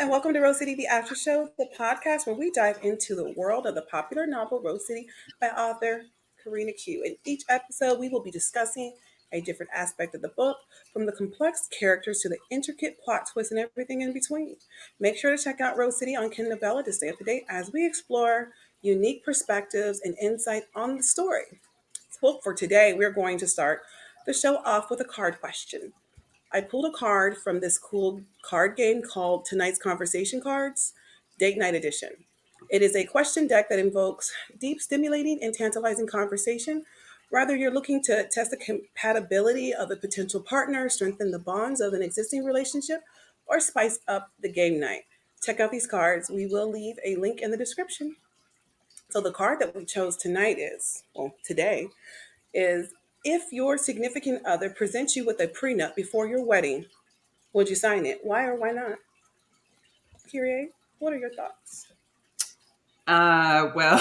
and welcome to Rose City, the After Show, the podcast where we dive into the world of the popular novel Rose City by author Corenna Khieu. In each episode, we will be discussing a different aspect of the book, from the complex characters to the intricate plot twists and everything in between. Make sure to check out Rose City on Kindle Vella to stay up to date as we explore unique perspectives and insight on the story. So for today, we're going to start the show off with a card question. I pulled a card from this cool card game called Tonight's Conversation Cards, Date Night Edition. It is a question deck that invokes deep, stimulating, and tantalizing conversation. Whether you're looking to test the compatibility of a potential partner, strengthen the bonds of an existing relationship, or spice up the game night, check out these cards. We will leave a link in the description. So, the card that we chose tonight is, well, today, is if your significant other presents you with a prenup before your wedding, would you sign it? Why or why not? Kyrie, what are your thoughts? Well,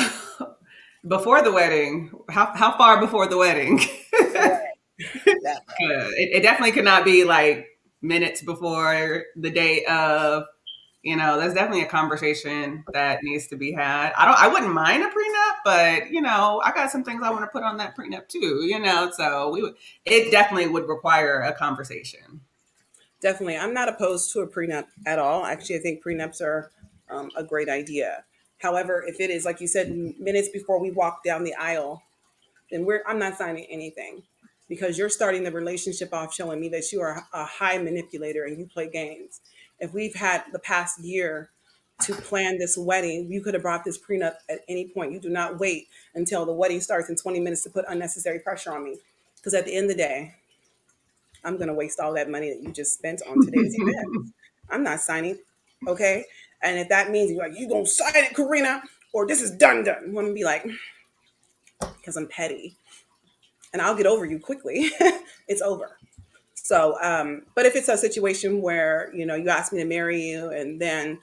before the wedding, how far before the wedding? That It definitely could not be like minutes before the day of. There's definitely a conversation that needs to be had. I wouldn't mind a prenup, but I got some things I want to put on that prenup too. So it definitely would require a conversation. definitely. I'm not opposed to a prenup at all. Actually, I think prenups are a great idea. However, if it is, like you said, minutes before we walk down the aisle, then I'm not signing anything because you're starting the relationship off showing me that you are a high manipulator and you play games. If we've had the past year to plan this wedding, you could have brought this prenup at any point. You do not wait until the wedding starts in 20 minutes to put unnecessary pressure on me. Because at the end of the day, I'm going to waste all that money that you just spent on today's event. I'm not signing. Okay. And if that means you're like, you going to sign it, Corenna, or this is done. I'm going to be like, because I'm petty and I'll get over you quickly. It's over. So, but if it's a situation where, you ask me to marry you and then,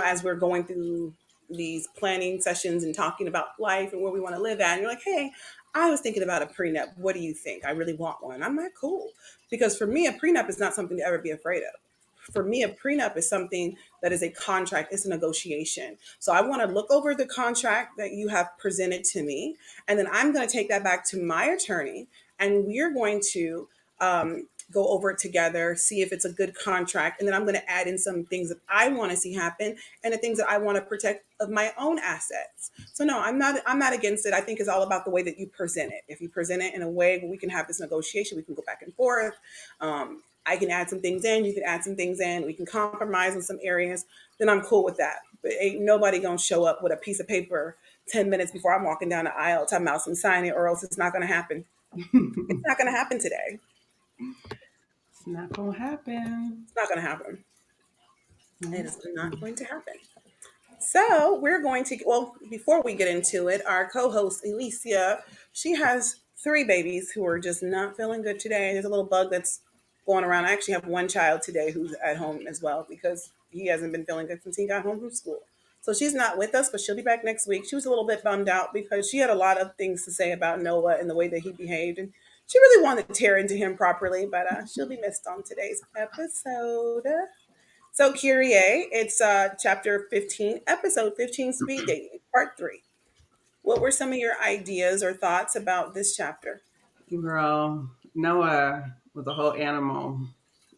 as we're going through these planning sessions and talking about life and where we want to live at, and you're like, hey, I was thinking about a prenup. What do you think? I really want one. I'm like, cool. Because for me, a prenup is not something to ever be afraid of. For me, a prenup is something that is a contract, it's a negotiation. So I want to look over the contract that you have presented to me, and then I'm going to take that back to my attorney, and we're going to go over it together, see if it's a good contract, and then I'm going to add in some things that I want to see happen and the things that I want to protect of my own assets. So no, I'm not against it. I think it's all about the way that you present it. If you present it in a way where we can have this negotiation, we can go back and forth. I can add some things in, you can add some things in, we can compromise in some areas, then I'm cool with that. But ain't nobody gonna show up with a piece of paper 10 minutes before I'm walking down the aisle talking about some sign it or else it's not gonna happen. It's not gonna happen today. It's not gonna happen. It's not gonna happen. It is not going to happen. So we're going to, well, before we get into it, our co-host Alicia, she has three babies who are just not feeling good today. There's a little bug that's going around. I actually have one child today who's at home as well because he hasn't been feeling good since he got home from school. So she's not with us, but she'll be back next week. She was a little bit bummed out because she had a lot of things to say about Noah and the way that he behaved. And she really wanted to tear into him properly, but she'll be missed on today's episode. So, Kyrie, it's chapter 15, episode 15, speed dating, part 3. What were some of your ideas or thoughts about this chapter? Girl, Noah was a whole animal.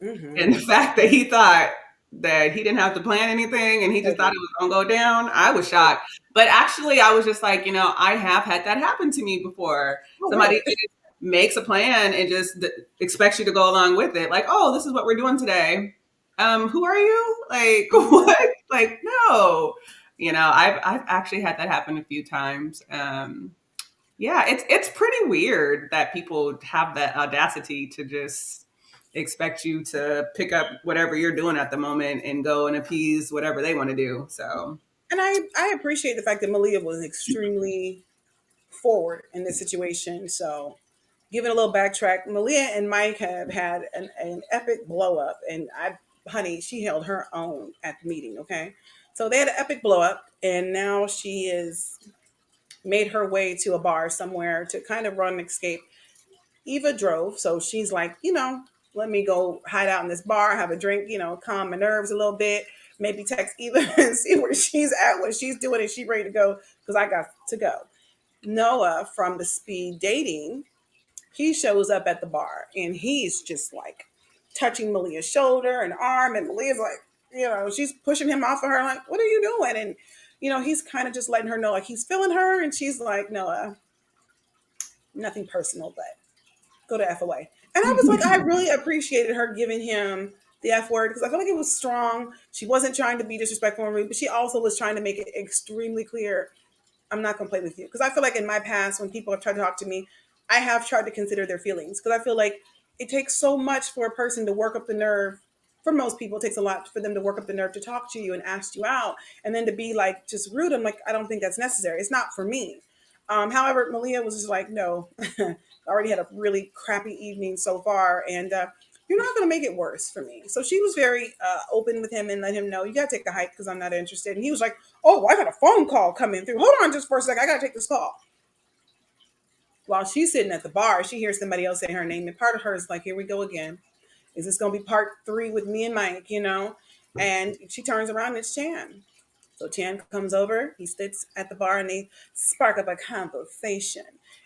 Mm-hmm. And the fact that he thought that he didn't have to plan anything and he just thought it was going to go down, I was shocked. But actually, I was just like, I have had that happen to me before. Oh, Somebody really? just makes a plan and just expects you to go along with it. Like, oh, this is what we're doing today. Who are you? Like, what? Like, no. I've actually had that happen a few times. Yeah, it's pretty weird that people have that audacity to just expect you to pick up whatever you're doing at the moment and go and appease whatever they want to do. So, And I appreciate the fact that Malia was extremely forward in this situation. So, giving a little backtrack, Malia and Mike have had an epic blow up, and honey, she held her own at the meeting. Okay, so they had an epic blow up, and now she is made her way to a bar somewhere to kind of run and escape. Eva drove, so she's like, let me go hide out in this bar, have a drink, calm my nerves a little bit. maybe text Eva and see where she's at, what she's doing, and she ready to go because I got to go. Noah from the speed dating, he shows up at the bar and he's just like touching Malia's shoulder and arm, and Malia's like, she's pushing him off of her, like, what are you doing? And he's kind of just letting her know like he's feeling her, and she's like, Noah, nothing personal, but go the F away. And I was like, I really appreciated her giving him the F word because I feel like it was strong. She wasn't trying to be disrespectful and rude, but she also was trying to make it extremely clear, I'm not going to play with you. Because I feel like in my past, when people have tried to talk to me, I have tried to consider their feelings. Because I feel like it takes so much for a person to work up the nerve. For most people, it takes a lot for them to work up the nerve to talk to you and ask you out. And then to be like just rude, I'm like, I don't think that's necessary. It's not for me. However, Malia was just like, no, I already had a really crappy evening so far. And you're not going to make it worse for me. So she was very open with him and let him know, you got to take the hike because I'm not interested. And he was like, oh, I got a phone call coming through. Hold on just for a second. I got to take this call. While she's sitting at the bar, she hears somebody else say her name. And part of her is like, here we go again. Is this going to be part 3 with me and Mike, And she turns around and it's Chan. So Chan comes over, he sits at the bar, and they spark up a conversation.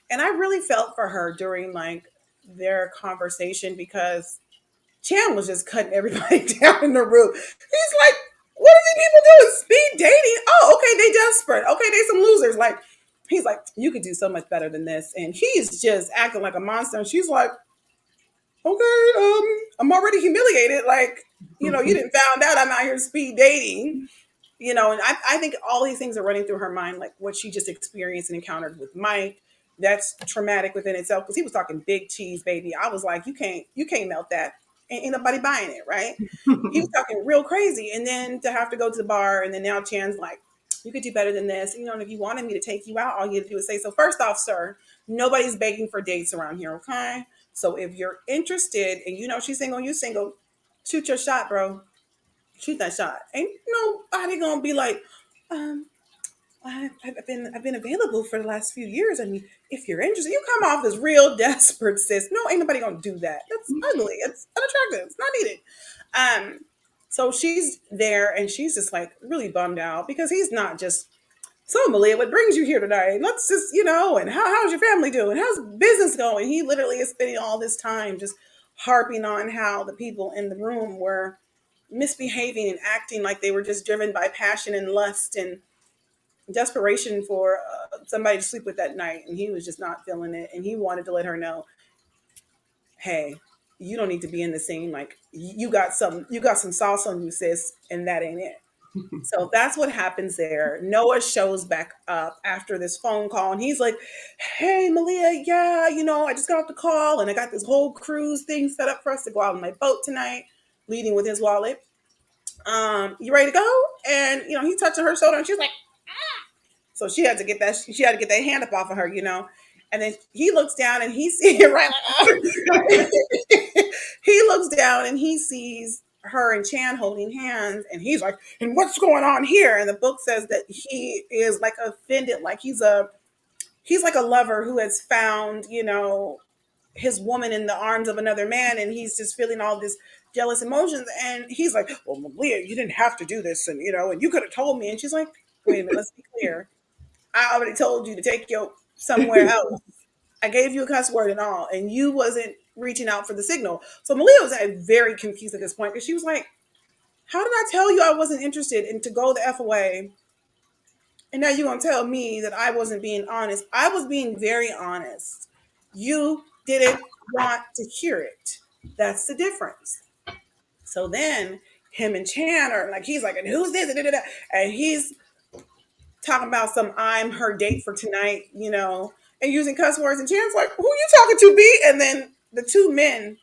And I really felt for her during like their conversation because Chan was just cutting everybody down in the room. He's like, what are these people doing? Speed dating? Oh, okay, they desperate. Okay, they some losers. Like, he's like, you could do so much better than this. And he's just acting like a monster. And she's like, okay, I'm already humiliated. Like, you didn't found out I'm out here speed dating. And I think all these things are running through her mind, like what she just experienced and encountered with Mike. That's traumatic within itself because he was talking big cheese, baby. I was like, you can't melt that. Ain't nobody buying it, right? He was talking real crazy, and then to have to go to the bar, and then now Chan's like, you could do better than this. And if you wanted me to take you out, all you had to do is say so. First off, sir, nobody's begging for dates around here, okay? So if you're interested, and she's single, you single, shoot your shot, bro. Shoot that shot. Ain't nobody gonna be like, um, I've been available for the last few years. I mean, if you're interested, you come off as real desperate, sis. No, ain't nobody gonna do that. That's ugly. It's unattractive. It's not needed. Um, so she's there and she's just like really bummed out because he's not just, so Malia, what brings you here today? Let's just, and how's your family doing? How's business going? He literally is spending all this time just harping on how the people in the room were misbehaving and acting like they were just driven by passion and lust and desperation for somebody to sleep with that night. And he was just not feeling it. And he wanted to let her know, hey, you don't need to be in the scene. Like you got some sauce on you, sis, and that ain't it. So that's what happens there. Noah shows back up after this phone call and he's like, hey, Malia, yeah, I just got off the call and I got this whole cruise thing set up for us to go out on my boat tonight, leading with his wallet. You ready to go? And, he touched her shoulder and she was like, so she had to get that hand up off of her. And then he looks down and he sees right like, he looks down and he sees her and Chan holding hands, and he's like, "And what's going on here?" And the book says that he is like offended, like he's like a lover who has found, his woman in the arms of another man, and he's just feeling all this jealous emotions. And he's like, "Well, Malia, you didn't have to do this, and you could have told me." And she's like, "Wait a minute, let's be clear. I already told you to take you somewhere else. I gave you a cuss word and all, and you wasn't reaching out for the signal." So Malia was very confused at this point because she was like, how did I tell you I wasn't interested and to go the F away? And now you're going to tell me that I wasn't being honest. I was being very honest. You didn't want to hear it. That's the difference. So then him and Chan are like, he's like, and who's this? And he's talking about some I'm her date for tonight, and using cuss words. And Chan's like, who you talking to, B? And then the two men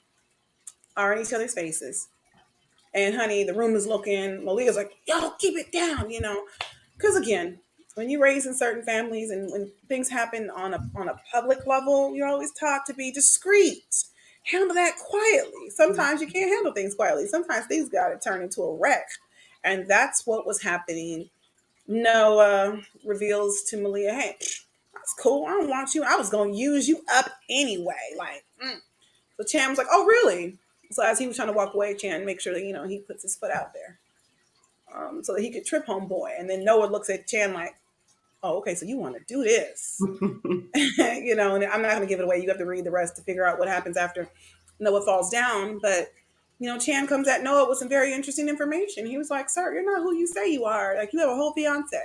are in each other's faces. And honey, the room is looking. Malia's like, yo, keep it down. Because again, when you raise in certain families and when things happen on a public level, you're always taught to be discreet. Handle that quietly. Sometimes you can't handle things quietly. Sometimes things got to turn into a wreck. And that's what was happening. Noah reveals to Malia, hey, that's cool. I don't want you. I was going to use you up anyway. Like, So Chan was like, oh, really? So as he was trying to walk away, Chan make sure that, he puts his foot out there. so that he could trip homeboy. And then Noah looks at Chan like, oh, okay, so you want to do this. You know, and I'm not going to give it away. You have to read the rest to figure out what happens after Noah falls down. But, you know, Chan comes at Noah with some very interesting information. He was like, sir, you're not who you say you are. Like, you have a whole fiance.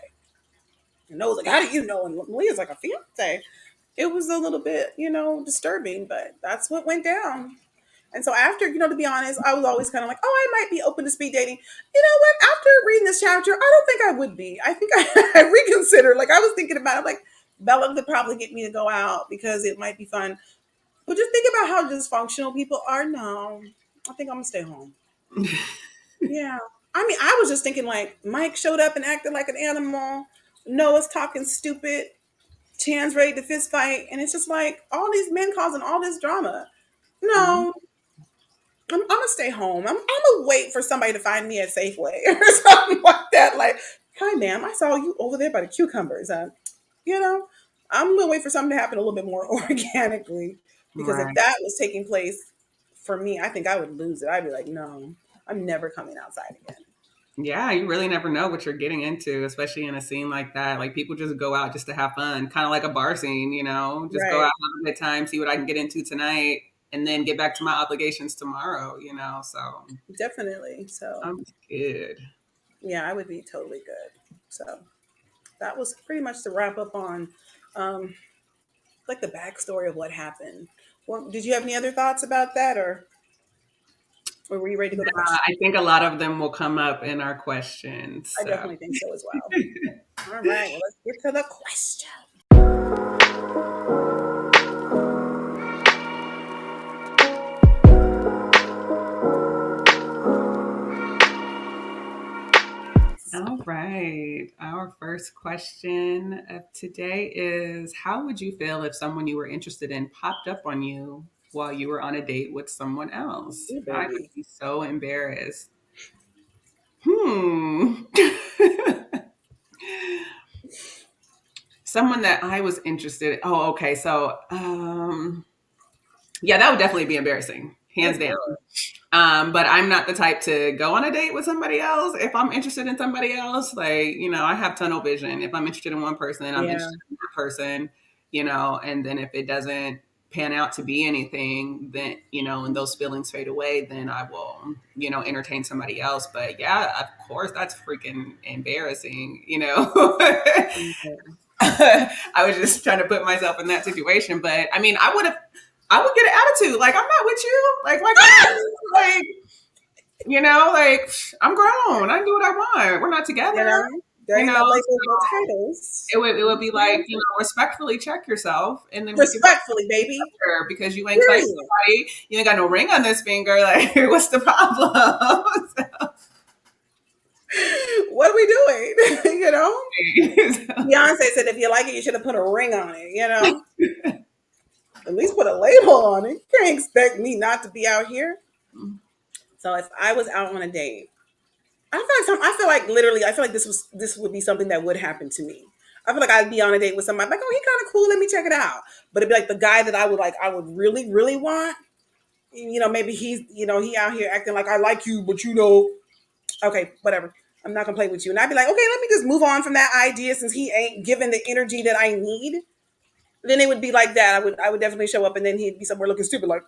And Noah's like, how do you know? And Malia's like, a fiance. It was a little bit, you know, disturbing, but that's what went down. And so after, you know, to be honest, I was always kind of like, oh, I might be open to speed dating. You know what? After reading this chapter, I don't think I would be. I think I reconsidered. Like I was thinking about it, like Bella could probably get me to go out because it might be fun. But just think about how dysfunctional people are. No, I think I'm gonna stay home. Yeah. I mean, I was just thinking like Mike showed up and acted like an animal. Noah's talking stupid. Chan's ready to fist fight, and it's just like all these men causing all this drama. No, I'm gonna stay home. I'm gonna wait for somebody to find me at Safeway or something like that. Like, hi, ma'am, I saw you over there by the cucumbers. You know, I'm gonna wait for something to happen a little bit more organically because if Right. that was taking place for me, I think I would lose it. I'd be like, no, I'm never coming outside again. Yeah, you really never know what you're getting into, especially in a scene like that. Like people just go out just to have fun, kind of like a bar scene, you know, just go out, Right. have a good time, see what I can get into tonight, and then get back to my obligations tomorrow, you know. So Definitely. So I'm good. yeah, I would be totally good. So that was pretty much the wrap up on um, like the backstory of what happened. Well, did you have any other thoughts about that, or were you ready to go to Yeah, questions? I think a lot of them will come up in our questions. I So. definitely think so as well. All right, well, let's get to the question. All right. Our first question of today is: how would you feel if someone you were interested in popped up on you while you were on a date with someone else? Ooh, I would baby. be so embarrassed. Hmm. Someone that I was interested in. Oh, okay. So, yeah, that would definitely be embarrassing, For hands down. sure. But I'm not the type to go on a date with somebody else. If I'm interested in somebody else, like, you know, I have tunnel vision. If I'm interested in one person, I'm Yeah. interested in that person, you know, and then if it doesn't pan out to be anything, then, you know, and those feelings fade away, then I will, you know, entertain somebody else. But yeah, of course, that's freaking embarrassing, you know. Okay. I was just trying to put myself in that situation. But I mean, I would get an attitude. Like, I'm not with you. Like, why can't you? Like, you know, like I'm grown. I can do what I want. We're not You together. know, there You ain't know, no labels, no so titles. it would be like, you know, respectfully check yourself, and then we can Respectfully, baby. better because you ain't claiming Period. somebody. You ain't got no ring on this finger. Like, what's the problem? What are we doing? You know? So, Beyonce said if you like it, you should have put a ring on it, you know? At least put a label on it. You can't expect me not to be out here. So if I was out on a date, I feel like literally, I feel like this would be something that would happen to me. I feel like I'd be on a date with somebody like, oh, he kind of cool. Let me check it out. But it'd be like the guy that I would like, I would really, really want. You know, maybe he's, you know, he out here acting like I like you, but you know, okay, whatever. I'm not gonna play with you. And I'd be like, okay, let me just move on from that idea since he ain't giving the energy that I need. Then it would be like that. I would definitely show up and then he'd be somewhere looking stupid, like,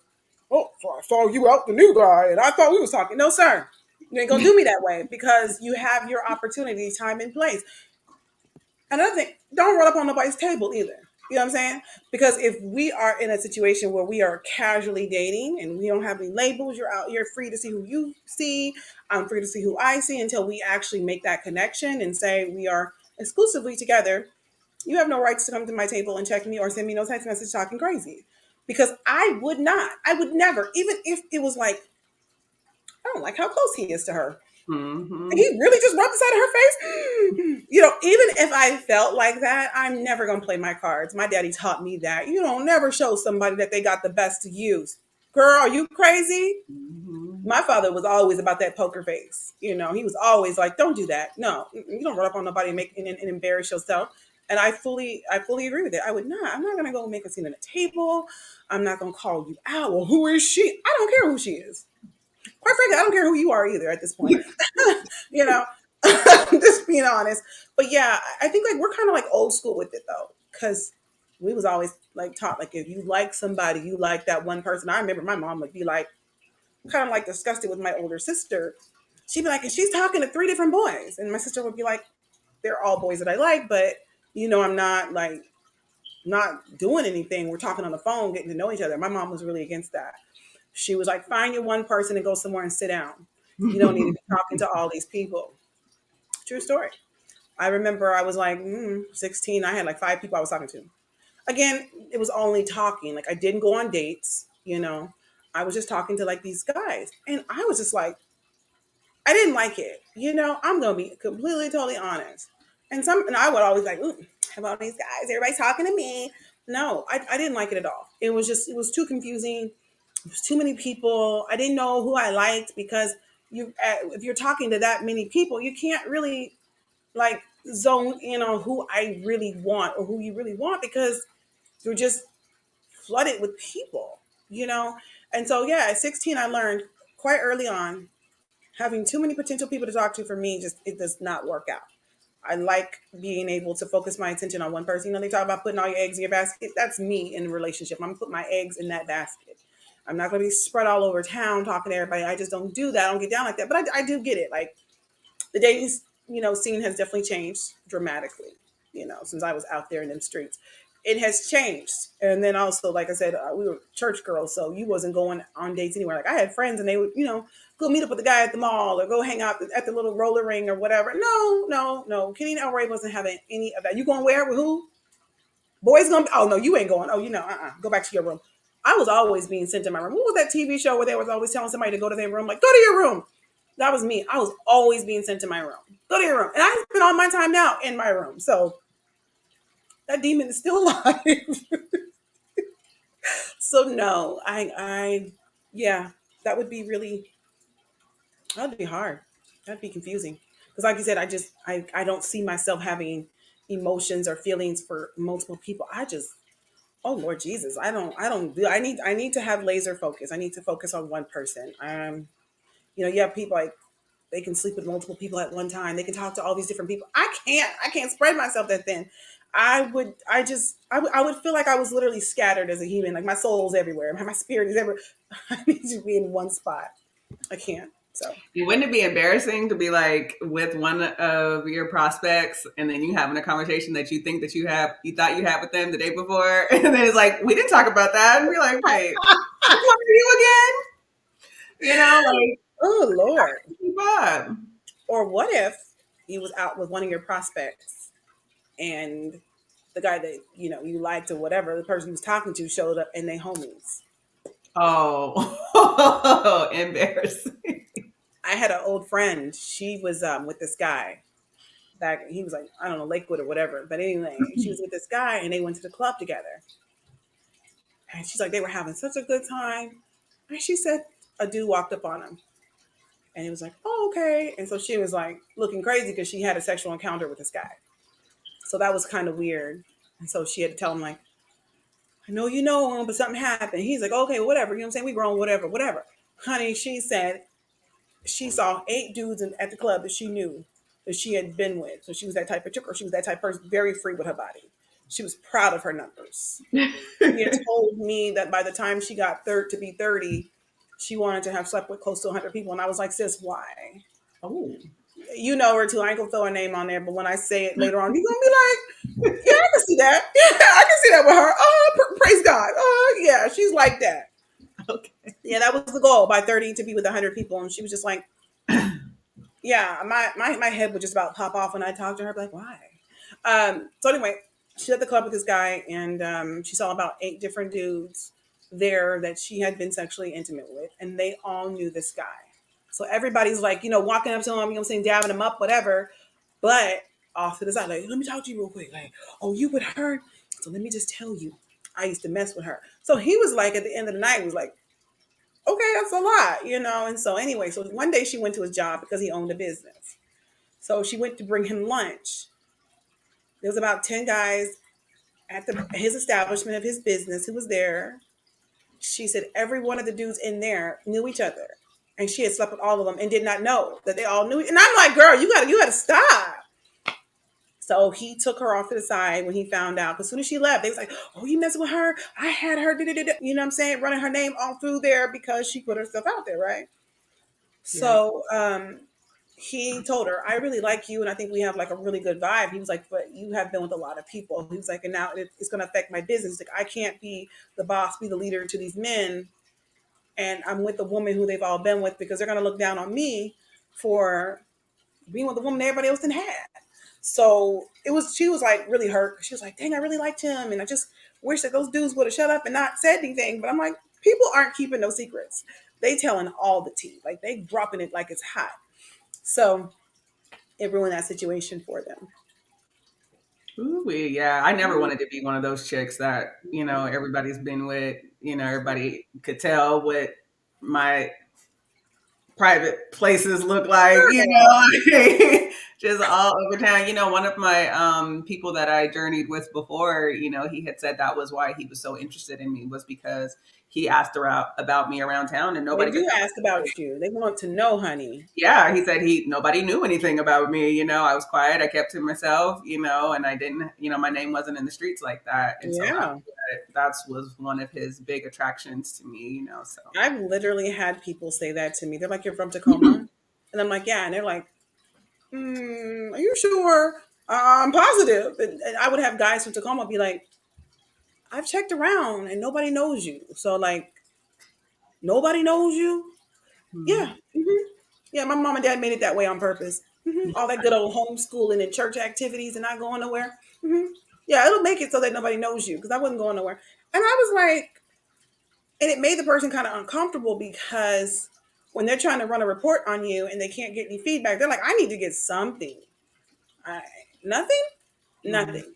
oh, so I saw you out the new guy and I thought we was talking. No, sir. You ain't gonna do me that way because you have your opportunity, time and place. Another thing, don't run up on nobody's table either. You know what I'm saying? Because if we are in a situation where we are casually dating and we don't have any labels, you're out, you're free to see who you see. I'm free to see who I see until we actually make that connection and say we are exclusively together. You have no rights to come to my table and check me or send me no text message talking crazy. Because I would not. I would never, even if it was like, I don't like how close he is to her. He mm-hmm. really just rubbed the side of her face. You know, even if I felt like that, I'm never gonna play my cards. My daddy taught me that. You don't never show somebody that they got the best to use. Girl, are you crazy? Mm-hmm. My father was always about that poker face. You know, he was always like, "Don't do that. No, you don't run up on nobody and make and embarrass yourself." And I fully agree with it. I would not. I'm not gonna go make a scene at a table. I'm not gonna call you out. Well, who is she? I don't care who she is. Quite frankly, I don't care who you are either at this point. You know. Just being honest. But yeah, I think like we're kind of like old school with it though, because we was always like taught like if you like somebody, you like that one person. I remember my mom would be like kind of like disgusted with my older sister. She'd be like, and she's talking to three different boys, and my sister would be like, they're all boys that I like, but I'm not like not doing anything. We're talking on the phone, getting to know each other. My mom was really against that. She was like, find your one person and go somewhere and sit down. You don't need to be talking to all these people. True story. I remember I was like 16. I had like five people I was talking to. Again, it was only talking. Like I didn't go on dates. I was just talking to like these guys. And I was just like, I didn't like it. I'm gonna be completely totally honest. And I would always like, ooh, have all these guys, everybody's talking to me. No, I didn't like it at all. It was too confusing. It was too many people. I didn't know who I liked because if you're talking to that many people, you can't really like zone in on who I really want or who you really want because you're just flooded with people. And so yeah, at 16 I learned quite early on having too many potential people to talk to for me just it does not work out. I like being able to focus my attention on one person. They talk about putting all your eggs in your basket. That's me in a relationship. I'm gonna put my eggs in that basket. I'm not gonna be spread all over town talking to everybody. I just don't do that. I don't get down like that. But I do get it. Like the dating scene has definitely changed dramatically. Since I was out there in them streets, it has changed. And then also, like I said, we were church girls, so you wasn't going on dates anywhere. Like I had friends, and they would go meet up with the guy at the mall or go hang out at the little roller ring or whatever. No, no, no. Kenny and Elroy wasn't having any of that. You going where with who? Boys gonna? Oh no, you ain't going. Oh, go back to your room. I was always being sent to my room. What was that TV show where they was always telling somebody to go to their room? Like, go to your room. That was me. I was always being sent to my room. Go to your room. And I spend all my time now in my room. So that demon is still alive. So no, yeah, that would be really, that'd be hard. That'd be confusing. Because like you said, I don't see myself having emotions or feelings for multiple people. Oh Lord Jesus, I need to have laser focus. I need to focus on one person. You have people like they can sleep with multiple people at one time. They can talk to all these different people. I can't spread myself that thin. I would feel like I was literally scattered as a human. Like my soul's everywhere. My spirit is everywhere. I need to be in one spot. I can't. So Wouldn't it be embarrassing to be like with one of your prospects and then you having a conversation that you think that you thought you had with them the day before, and then it's like we didn't talk about that, and we're like, wait, which one are you again? Like oh Lord. keep up. Or what if you was out with one of your prospects and the guy that you liked or whatever, the person you was talking to showed up and they homies. Oh, embarrassing. I had an old friend. She was with this guy back. He was like I don't know Lakewood or whatever. But anyway, she was with this guy and they went to the club together. And she's like they were having such a good time. And she said a dude walked up on him and he was like, "Oh okay." And so she was like looking crazy because she had a sexual encounter with this guy. So that was kind of weird. And so she had to tell him like, "I know you know him, but something happened." He's like, "Okay, whatever." You know what I'm saying? We grown, whatever, whatever. Honey, she said she saw 8 dudes at the club that she knew that she had been with. So she was that type of chick, or she was that type of person, very free with her body. She was proud of her numbers. She had told me that by the time she got to be 30, she wanted to have slept with close to 100 people. And I was like, sis, why? Oh. You know her too. I ain't gonna throw her name on there, but when I say it later on, you're gonna be like, yeah, I can see that. Yeah, I can see that with her. Oh, praise God. Oh, yeah, she's like that. Okay. Yeah, that was the goal by 30 to be with 100 people. And she was just like, yeah, my head would just about pop off when I talked to her. Like, why? So anyway, she's at the club with this guy, and she saw about 8 different dudes there that she had been sexually intimate with, and they all knew this guy. So everybody's like, walking up to him, saying, dabbing him up, whatever. But off to the side, like, let me talk to you real quick. Like, oh, you with her? So let me just tell you, I used to mess with her. So he was like, at the end of the night, he was like, okay, that's a lot. And so anyway, so one day she went to his job because he owned a business. So she went to bring him lunch. There was about 10 guys at his establishment of his business who was there. She said every one of the dudes in there knew each other. and she had slept with all of them and did not know that they all knew. And I'm like, girl, you gotta stop. So he took her off to the side when he found out. As soon as she left, they was like, "Oh, you messing with her? I had her, you know what I'm saying, running her name all through there because she put herself out there, right?" Yeah. So he told her, "I really like you, and I think we have like a really good vibe." He was like, "But you have been with a lot of people." He was like, "And now it's going to affect my business. Like, I can't be the boss, be the leader to these men, and I'm with the woman who they've all been with because they're going to look down on me for being with the woman everybody else didn't have." So she was like really hurt. She was like, "Dang, I really liked him, and I just wish that those dudes would have shut up and not said anything." But I'm like, people aren't keeping no secrets. They telling all the tea. Like, they dropping it like it's hot. So it ruined that situation for them. Ooh, yeah. I never wanted to be one of those chicks that, everybody's been with, everybody could tell what my private places look like, Girl. just all over town. One of my people that I journeyed with before, he had said that was why he was so interested in me, was because he asked around about me around town and They nobody could do tell. ask about you. They want to know, honey. Yeah, he said nobody knew anything about me. I was quiet. I kept to myself, and I didn't, my name wasn't in the streets like that. And so Yeah. that was one of his big attractions to me. So I've literally had people say that to me. They're like, "You're from Tacoma?" And I'm like, "Yeah." And they're like, "Are you sure?" I'm positive. And I would have guys from Tacoma be like, "I've checked around and nobody knows you." So, like, nobody knows you? Yeah. mhm. Yeah, my mom and dad made it that way on purpose. All that good old homeschooling and church activities and not going nowhere. Yeah, it'll make it so that nobody knows you because I wasn't going nowhere. And I was like, and it made the person kind of uncomfortable because when they're trying to run a report on you and they can't get any feedback, they're like, "I need to get something." I, nothing? Mhm. Nothing.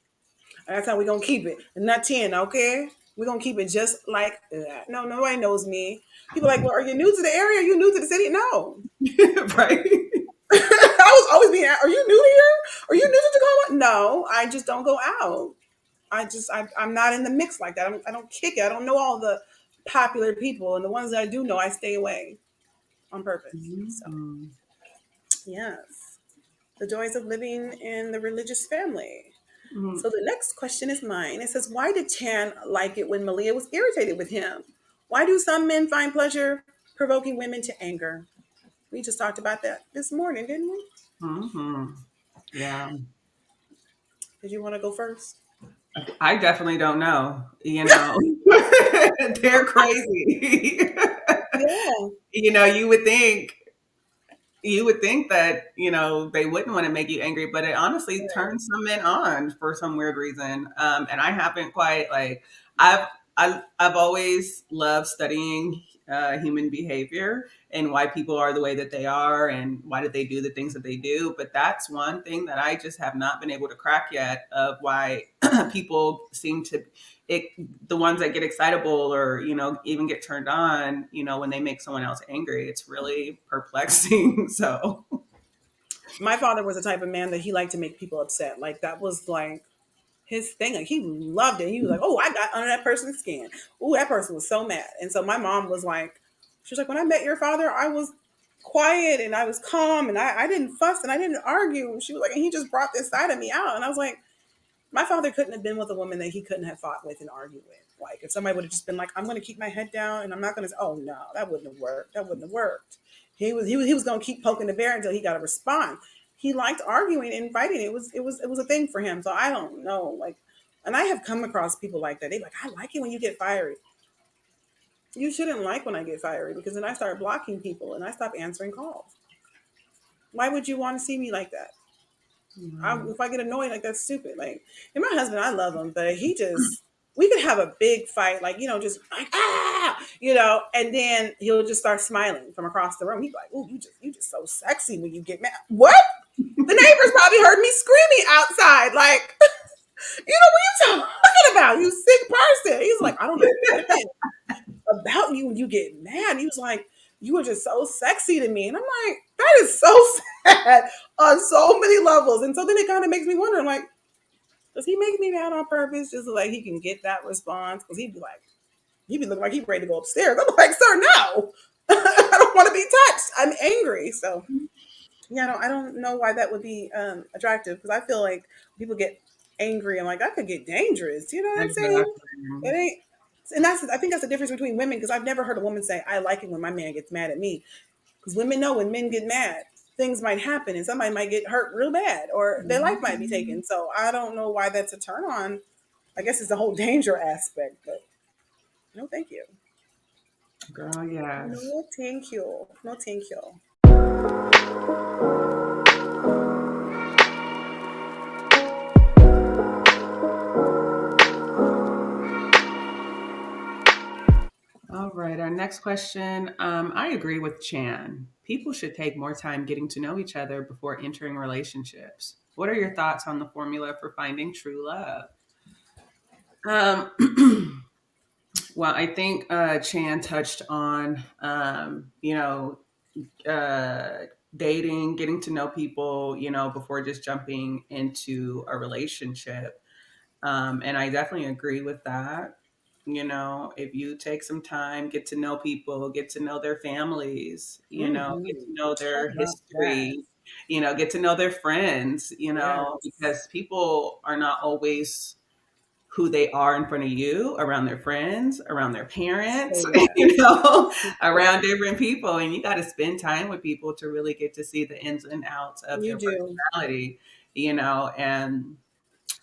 That's how we're going to keep it. Not 10, okay? We're going to keep it just like that. No, nobody knows me. People are like, "Well, are you new to the area? Are you new to the city?" No. Right. I was always being asked, "Are you new here? Are you new to Tacoma?" No, I just don't go out. I'm not in the mix like that. I don't kick it. I don't know all the popular people, and the ones that I do know, I stay away on purpose. So, Mhm. yes, the joys of living in the religious family. Mhm. So the next question is mine. It says, "Why did Chan like it when Malia was irritated with him? Why do some men find pleasure provoking women to anger?" We just talked about that this morning, didn't we? Mhm. Yeah. Did you want to go first? I definitely don't know. They're crazy. Yeah. You would think that they wouldn't want to make you angry, but it honestly turns some men on for some weird reason. And I haven't quite like I've I've always loved studying human behavior and why people are the way that they are and why did they do the things that they do. But that's one thing that I just have not been able to crack yet, of why people seem to it the ones that get excitable or even get turned on when they make someone else angry. It's really perplexing. So My father was the type of man that he liked to make people upset. Like, that was like his thing. Like, he loved it. He was like, "Oh, I got under that person's skin. Oh, that person was so mad." And so my mom was like, she was like, "When I met your father, I was quiet and I was calm and I didn't fuss and I didn't argue." She was like, "And he just brought this side of me out." And I was like, my father couldn't have been with a woman that he couldn't have fought with and argued with. Like, if somebody would have just been like, "I'm going to keep my head down and I'm not going to," oh no, that wouldn't have worked. That wouldn't have worked. He was going to keep poking the bear until he got a response. He liked arguing and fighting. It was a thing for him. So I don't know. Like, and I have come across people like that. They like, "I like it when you get fiery." You shouldn't like when I get fiery because then I start blocking people and I stop answering calls. Why would you want to see me like that? If I get annoyed, like, that's stupid. Like, and my husband, I love him, but we could have a big fight, like, just like, and then he'll just start smiling from across the room. He's like, "Oh, you just so sexy when you get mad." What? The neighbors probably heard me screaming outside, like, "What are you talking about? You sick person." He's like, "I don't know what it is about you when you get mad." He was like, "You were just so sexy to me." And I'm like, that is so sad on so many levels. And so then it kind of makes me wonder, like, does he make me mad on purpose just so like he can get that response? Because he'd be looking like he's ready to go upstairs. I'm like, "Sir, no." I don't want to be touched. I'm angry. So yeah, I don't know why that would be attractive, because I feel like people get angry. I'm like, that could get dangerous. You know what I'm saying? It Exactly. ain't. And I think that's the difference between women, because I've never heard a woman say, I like it when my man gets mad at me. Because women know when men get mad, things might happen and somebody might get hurt real bad or their life might be taken. So I don't know why that's a turn on. I guess it's the whole danger aspect, but no, thank you. Girl, yes. No, thank you. No, thank you. All right, our next question. I agree with Chan. People should take more time getting to know each other before entering relationships. What are your thoughts on the formula for finding true love? Um, well, I think Chan touched on, uh, dating, getting to know people, before just jumping into a relationship. And I definitely agree with that. If you take some time, get to know people, get to know their families, get to know Talk their about that. history, get to know their friends, Yes. because people are not always who they are in front of you, around their friends, around their parents, Say that. Yeah, around different people. And you got to spend time with people to really get to see the ins and outs of you their do. personality, and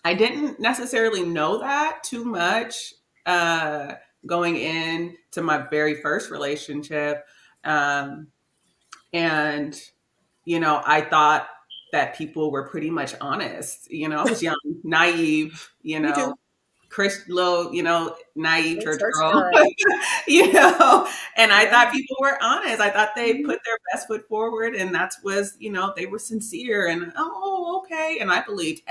I didn't necessarily know that too much uh, going into my very first relationship. Um, and, I thought that people were pretty much honest. I was young, naive, Me too. little, naive Little church church girl, girl. you know, and I Yeah. thought people were honest. I thought they Mhm. put their best foot forward, and that was, they were sincere and, oh, okay. And I believed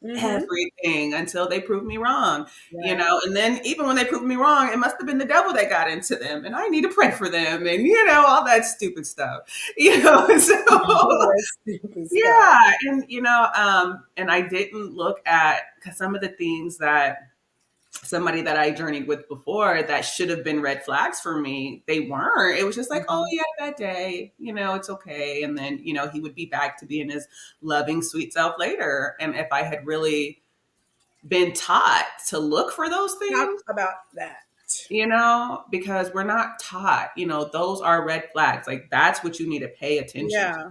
Mhm. everything until they proved me wrong, Right. and then even when they proved me wrong, it must have been the devil that got into them, and I need to pray for them, and, all that stupid stuff, All so that stupid stuff. yeah, and and I didn't look at, because some of the things that somebody that I journeyed with before that should have been red flags for me, they weren't. It was just like, oh, Mhm. he had a bad day, it's okay. And then, he would be back to being his loving, sweet self later. And if I had really been taught to look for those Talk things, about that. because we're not taught, those are red flags. Like, that's what you need to pay attention to. Yeah.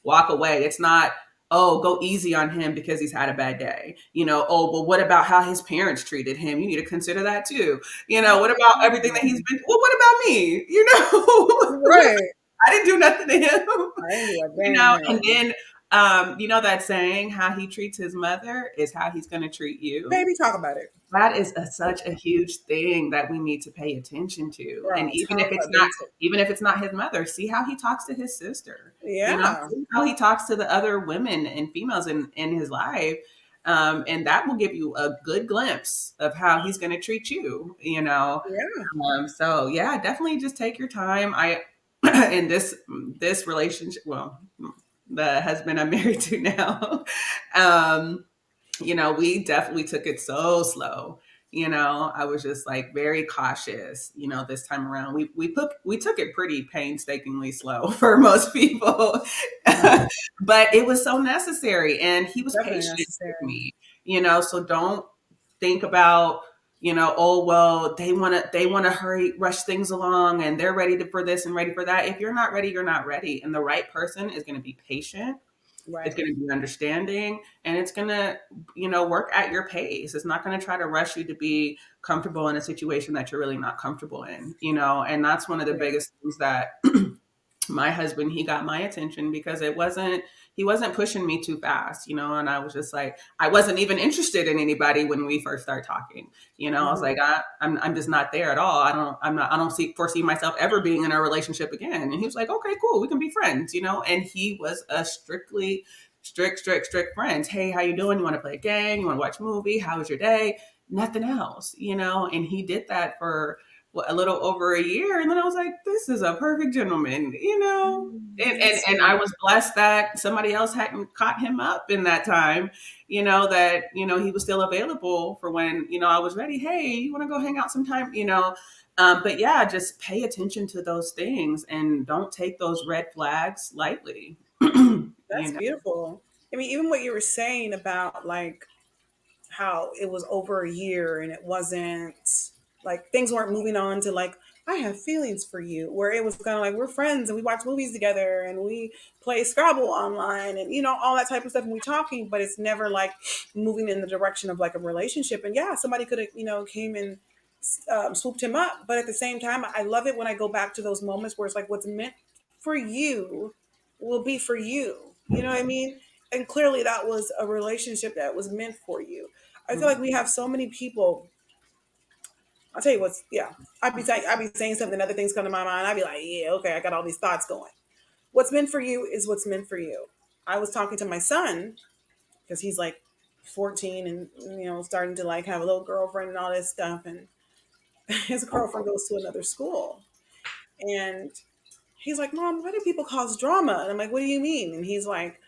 Walk away. It's not, oh, go easy on him because he's had a bad day. Oh, but what about how his parents treated him? You need to consider that too. What about everything that he's been, well, what about me? What about, Right. I didn't do nothing to him. I ain't do a damn And thing. then, that saying, how he treats his mother is how he's going to treat you. Baby, talk about it. That is such a huge thing that we need to pay attention to. And Girl, talk about it. even if it's not his mother, see how he talks to his sister. Yeah. See how he talks to the other women and females in his life. And that will give you a good glimpse of how he's going to treat you. Yeah. So yeah, definitely just take your time. I in this relationship, well, the husband I'm married to now, um, we definitely took it so slow. I was just like very cautious, this time around. We took it pretty painstakingly slow for most people. Right. But it was so necessary, and he was Definitely patient with necessary. me, so don't think about, oh well, they want to hurry rush things along, and they're ready for this and ready for that. If you're not ready, you're not ready, and the right person is going to be patient, it's Right. going to be understanding, and it's going to, work at your pace. It's not going to try to rush you to be comfortable in a situation that you're really not comfortable in. And that's one of the Right. biggest things that my husband, he got my attention because he wasn't pushing me too fast, and I was just like, I wasn't even interested in anybody when we first started talking. I was like, Mhm. I'm just not there at all. I don't foresee myself ever being in a relationship again. And he was like, okay, cool, we can be friends. And he was a strictly strict friends. Hey, how you doing? You want to play a game? You want to watch a movie? How was your day? Nothing else. And he did that for a little over a year, and then I was like, this is a perfect gentleman, you know. That's And I was blessed that somebody else hadn't caught him up in that time, you know, that, you know, he was still available for when, you know, I was ready. Hey, you want to go hang out sometime, you know? But yeah, just pay attention to those things and don't take those red flags lightly. You that's know. beautiful. I mean, even what you were saying about like how it was over a year and it wasn't like things weren't moving on to like I have feelings for you, where it was kind of like we're friends and we watch movies together and we play Scrabble online and you know all that type of stuff and we talking, but it's never like moving in the direction of like a relationship. And yeah, somebody could have you know came and swooped him up, but at the same time, I love it when I go back to those moments where it's like what's meant for you will be for you. You know what I mean? And clearly that was a relationship that was meant for you. I feel like we have so many people. I'll tell you what's yeah. I'd be saying something, other things come to my mind. I'd be like, yeah, okay, I got all these thoughts going. What's meant for you is what's meant for you. I was talking to my son because he's like 14 and you know starting to like have a little girlfriend and all this stuff, and his girlfriend goes to another school, and he's like, Mom, why do people cause drama? And I'm like, what do you mean? And he's like,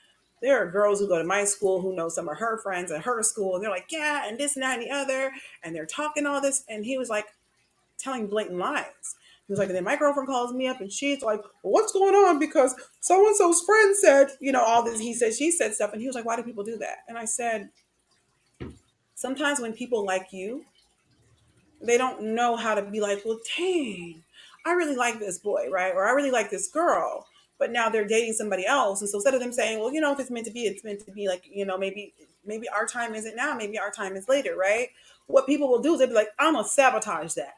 there are girls who go to my school who know some of her friends at her school. And they're like, yeah, and this and that and the other. And they're talking all this. And he was like telling blatant lies. He was like, and then my girlfriend calls me up and she's like, well, what's going on? Because so and so's friend said, you know, all this, he said, she said stuff. And he was like, why do people do that? And I said, sometimes when people like you, they don't know how to be like, well, dang, I really like this boy, right? Or I really like this girl. But now they're dating somebody else. And so instead of them saying, well, you know, if it's meant to be, it's meant to be like, you know, maybe our time isn't now, maybe our time is later, right? What people will do is they'll be like, I'm gonna sabotage that.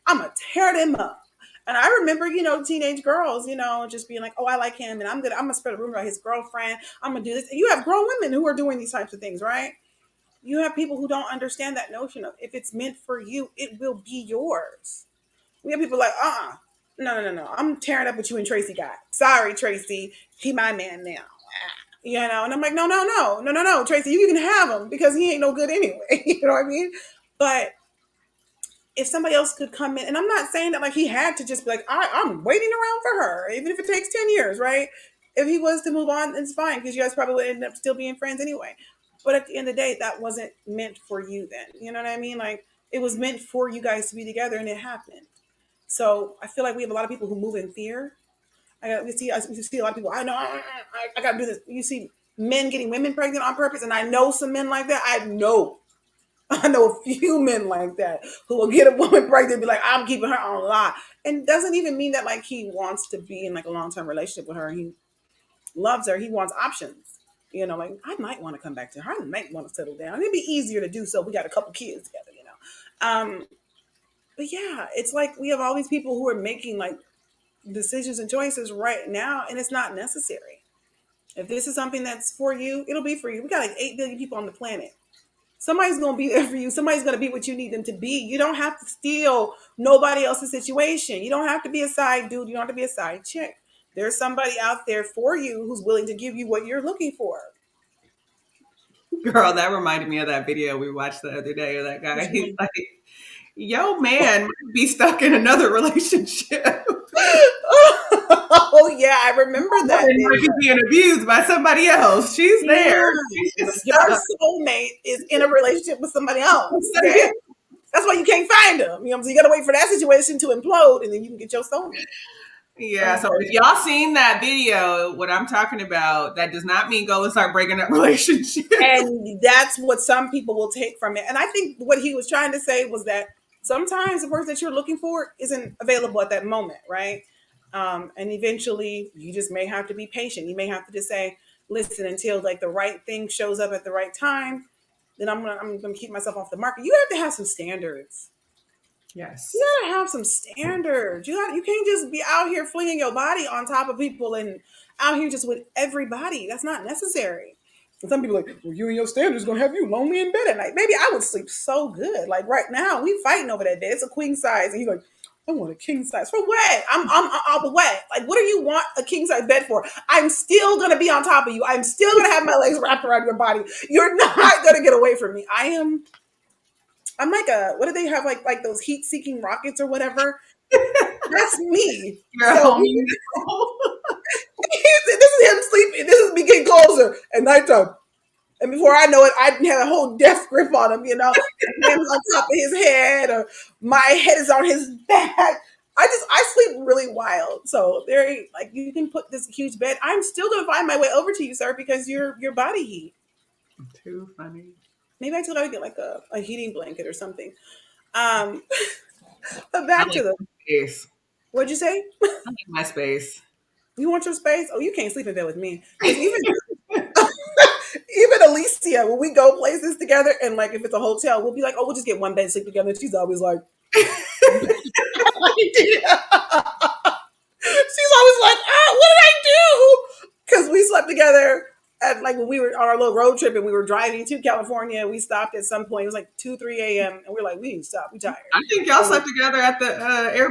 I'm gonna tear them up. And I remember, you know, teenage girls, you know, just being like, oh, I like him and I'm gonna spread a rumor about his girlfriend. I'm gonna do this. You have grown women who are doing these types of things, right? You have people who don't understand that notion of if it's meant for you, it will be yours. We have people like, no. I'm tearing up what you and Tracy got. Sorry, Tracy. He my man now. You know, and I'm like, no, Tracy, you can have him because he ain't no good anyway. You know what I mean? But if somebody else could come in, and I'm not saying that like he had to just be like, I'm waiting around for her, even if it takes 10 years, right? If he was to move on, it's fine because you guys probably would end up still being friends anyway. But at the end of the day, that wasn't meant for you then. You know what I mean? Like it was meant for you guys to be together and it happened. So I feel like we have a lot of people who move in fear. We see a lot of people, I know, I got to do this. You see men getting women pregnant on purpose. And I know some men like that. I know a few men like that who will get a woman pregnant and be like, I'm keeping her on lock. And doesn't even mean that like he wants to be in like a long-term relationship with her. He loves her. He wants options. You know, like I might want to come back to her. I might want to settle down. It'd be easier to do so. We got a couple kids together, you know. But yeah, it's like we have all these people who are making like decisions and choices right now, and it's not necessary. If this is something that's for you, it'll be for you. We got like 8 billion people on the planet. Somebody's gonna be there for you. Somebody's gonna be what you need them to be. You don't have to steal nobody else's situation. You don't have to be a side dude. You don't have to be a side chick. There's somebody out there for you who's willing to give you what you're looking for. Girl, that reminded me of that video we watched the other day of that guy. Which He's one? like, yo, man, might be stuck in another relationship. Oh yeah, I remember that Woman might video. be being abused by somebody else. She's there. Yeah, She's your stuck. soulmate is in a relationship with somebody else. Somebody Okay, else. that's why you can't find them. You know, so you got to wait for that situation to implode, and then you can get your soulmate. Yeah, so Okay. if y'all seen that video, what I'm talking about, that does not mean go and start breaking up relationships. And that's what some people will take from it. And I think what he was trying to say was that sometimes the person that you're looking for isn't available at that moment, right? And eventually you just may have to be patient. You may have to just say, listen, until like the right thing shows up at the right time, then I'm gonna keep myself off the market. You have to have some standards. You Yes. gotta have some standards. You can't just be out here flinging your body on top of people and out here just with everybody. That's not necessary. And some people are like, well, you and your standards gonna have you lonely in bed at night. Maybe I would sleep so good. Like right now, we fighting over that bed. It's a queen size, and you're like, I want a king size for what? I'm what? Like, what do you want a king size bed for? I'm still gonna be on top of you. I'm still gonna have my legs wrapped around your body. You're not gonna get away from me. I am I'm like a, what do they have, like those heat seeking rockets or whatever? That's me. You're a So homie missile. this is him sleeping. This is me getting closer at nighttime. And before I know it, I have a whole death grip on him, My hand's on top of his head, or my head is on his back. I sleep really wild. So very, like, you can put this huge bed. I'm still gonna find my way over to you, sir, because your body heat. Too funny. Maybe I still gotta get like a heating blanket or something. Um, but I back like to the, my space. what'd you say? I like my space. You want your space? Oh, you can't sleep in bed with me. Because even Alicia, when we go places together, and like if it's a hotel, we'll be like, "Oh, we'll just get one bed and sleep together." And she's always like, she's always like, "Ah, what did I do?" Because we slept together at, like, when we were on our little road trip and we were driving to California. We stopped at some point. It was like 2, 3 a.m. and we're like, we need to stop. We tired. I think y'all And slept together at the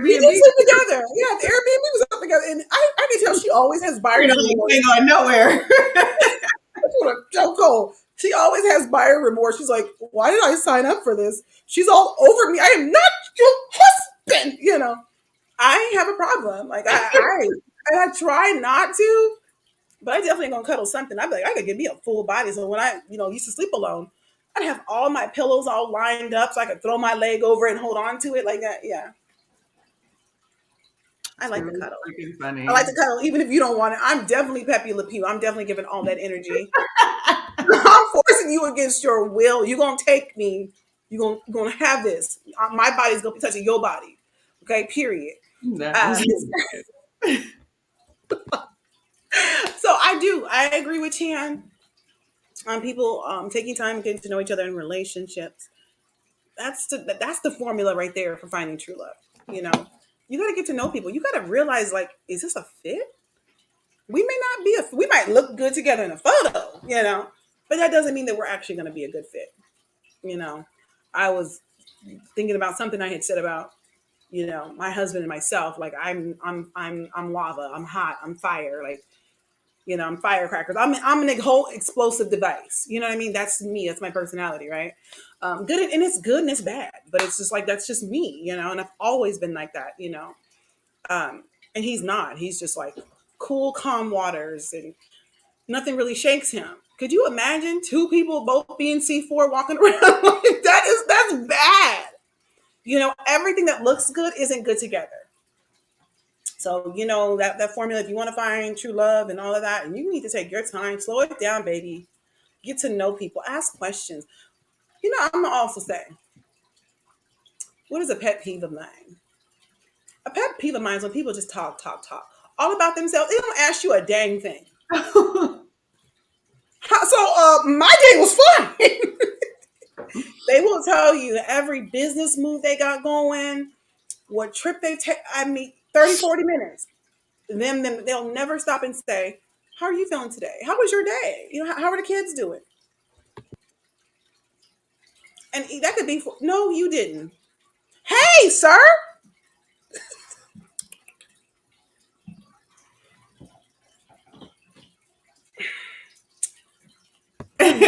we did Airbnb. sleep together. Yeah, the Airbnb was up together, and I can tell she always has You buyer's know, like, remorse. ain't going nowhere. So cold. She always has buyer remorse. She's like, why did I sign up for this? She's all over me. I am not your husband. I have a problem. Like, I try not to, but I definitely gonna cuddle something. I'd be like, I could give me a full body. So when I, used to sleep alone, I'd have all my pillows all lined up so I could throw my leg over and hold on to it like that. Yeah, I like to Too cuddle. freaking I like funny. to cuddle even if you don't want it. I'm definitely Pepe Le Pew. I'm definitely giving all that energy. I'm forcing you against your will. You're gonna take me. You're gonna have this. My body's gonna be touching your body. Okay, period. That Um, is so I do. I agree with Tian on people taking time and getting to know each other in relationships. That's the formula right there for finding true love. You know, you got to get to know people. You got to realize, like, is this a fit? We may not be a. We might look good together in a photo, but that doesn't mean that we're actually going to be a good fit. You know, I was thinking about something I had said about, my husband and myself. Like, I'm lava, I'm hot, I'm fire. Like, I'm firecrackers. I'm an whole explosive device. You know what I mean? That's me. That's my personality, right? Good, and it's good and it's bad, but it's just like, that's just me, and I've always been like that, and he's not. He's just like cool, calm waters, and nothing really shakes him. Could you imagine two people both being C4 walking around like that? That's bad. Everything that looks good isn't good together. So, that formula, if you want to find true love and all of that, and you need to take your time, slow it down, baby. Get to know people, ask questions. I'm gonna also say, what is a pet peeve of mine? A pet peeve of mine is when people just talk, talk, talk, all about themselves. They don't ask you a dang thing. So my day was fine. They will tell you every business move they got going, what trip they take. I mean, 30, 40 minutes. Then they'll never stop and say, how are you feeling today? How was your day? How are the kids doing? And that could be for, no, you didn't. Hey, sir. I'm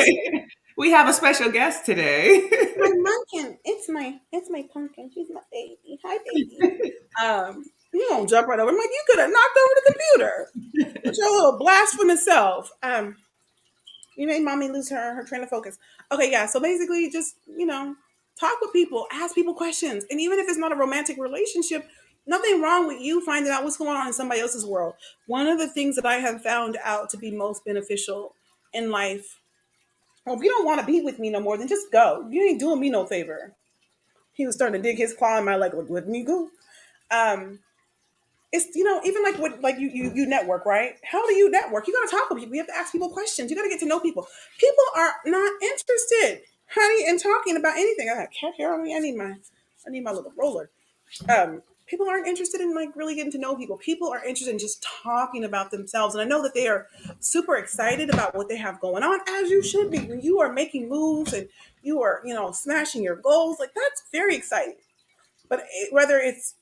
We have a special guest today. my munkin. It's my pumpkin. She's my baby. Hi, baby. You don't jump right over. I'm like, you could have knocked over the computer with your little blasphemous self. You made mommy lose her train of focus. Okay, yeah. So basically, just talk with people, ask people questions, and even if it's not a romantic relationship, nothing wrong with you finding out what's going on in somebody else's world. One of the things that I have found out to be most beneficial in life. Well, if you don't want to be with me no more, then just go. You ain't doing me no favor. He was starting to dig his claw in my leg. Let me go. Um, it's even like what, like you network, right? How do you network? You got to talk with people. You have to ask people questions. You got to get to know people. People are not interested, honey, in talking about anything. I got cat hair on me. I need my little roller. People aren't interested in, like, really getting to know people. People are interested in just talking about themselves, and I know that they are super excited about what they have going on, as you should be. When you are making moves and you are smashing your goals, like, that's very exciting. But whether it's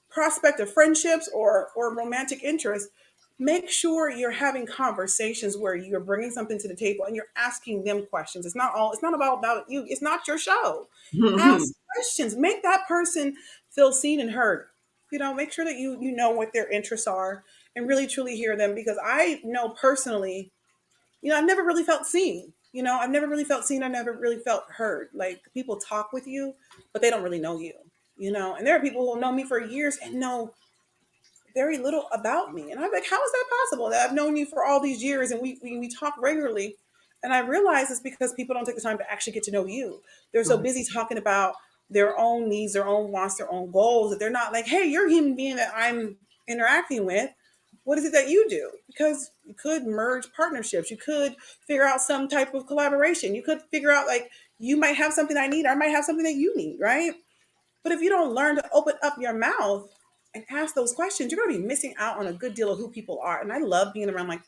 prospect of friendships or romantic interest, make sure you're having conversations where you're bringing something to the table and you're asking them questions. It's not about you. It's not your show. Ask questions. Make that person feel seen and heard. Make sure that you know what their interests are and really truly hear them, because I know personally, I've never really felt seen. I've never really felt seen. I never really felt heard. Like, people talk with you, but they don't really know you. And there are people who know me for years and know very little about me. And I'm like, how is that possible that I've known you for all these years and we talk regularly? And I realize it's because people don't take the time to actually get to know you. They're so Right. busy talking about their own needs, their own wants, their own goals, that they're not like, hey, you're a human being that I'm interacting with. What is it that you do? Because you could merge partnerships. You could figure out some type of collaboration. You could figure out, like, you might have something I need, or I might have something that you need, right? But if you don't learn to open up your mouth and ask those questions, you're going to be missing out on a good deal of who people are. And I love being around, like,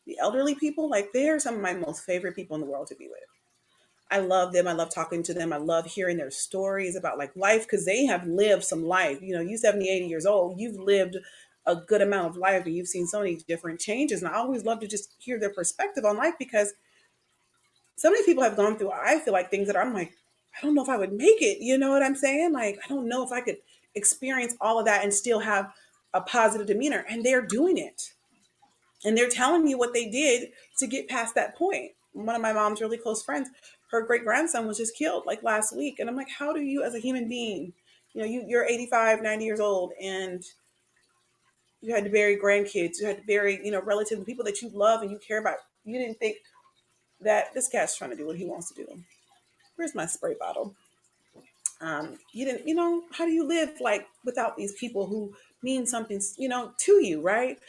the elderly people. Like, they're some of my most favorite people in the world to be with. I love them. I love talking to them. I love hearing their stories about, like, life, because they have lived some life. You 70, 80 years old, you've lived a good amount of life and you've seen so many different changes. And I always love to just hear their perspective on life, because so many people have gone through, I feel like, things that I'm like, I don't know if I would make it. You know what I'm saying? Like, I don't know if I could experience all of that and still have a positive demeanor. And they're doing it. And they're telling you what they did to get past that point. One of my mom's really close friends, her great grandson was just killed, like, last week. And I'm like, how do you, as a human being, you're 85, 90 years old, and you had to bury grandkids, you had to bury, relatives and people that you love and you care about. You didn't think that this cat's trying to do what he wants to do. Where's my spray bottle? You didn't, how do you live, like, without these people who mean something, to you, right?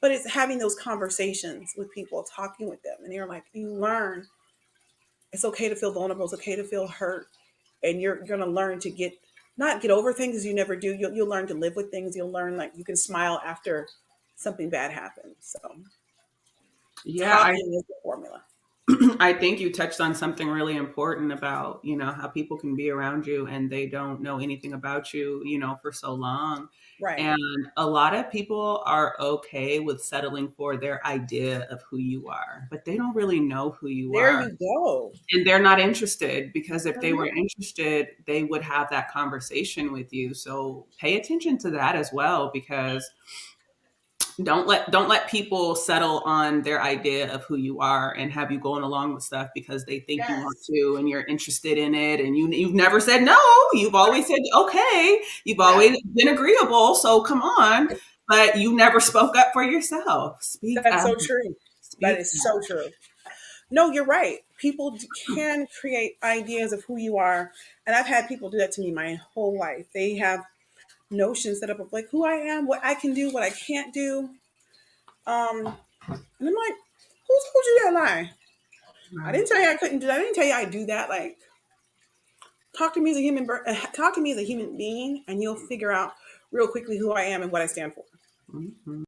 But it's having those conversations with people, talking with them, and you're like, you learn it's okay to feel vulnerable, it's okay to feel hurt, and you're going to learn to not get over things, as you never do. You'll learn to live with things. You'll learn, like, you can smile after something bad happens. So Yeah, talking is the formula. I think you touched on something really important about, how people can be around you and they don't know anything about you, for so long. Right. And a lot of people are okay with settling for their idea of who you are, but they don't really know who you There are. you go. And they're not interested, because if they were Mhm. interested, they would have that conversation with you. So pay attention to that as well, because don't let people settle on their idea of who you are and have you going along with stuff because they think you want Yes. to and you're interested in it, and you've never said no. You've always Right. said okay. You've Yeah. always been agreeable, so come on. But you never spoke up for yourself. Speak That's up. so true. That Speak is so true. No, you're right. People can create ideas of who you are. And I've had people do that to me my whole life. They have notions set up of, like, who I am, what I can do, what I can't do. And I'm like, who told you that lie? I up. didn't tell you I couldn't do that. I didn't tell you I do that. Like, talk to me as a human being, and you'll figure out real quickly who I am and what I stand for. Right.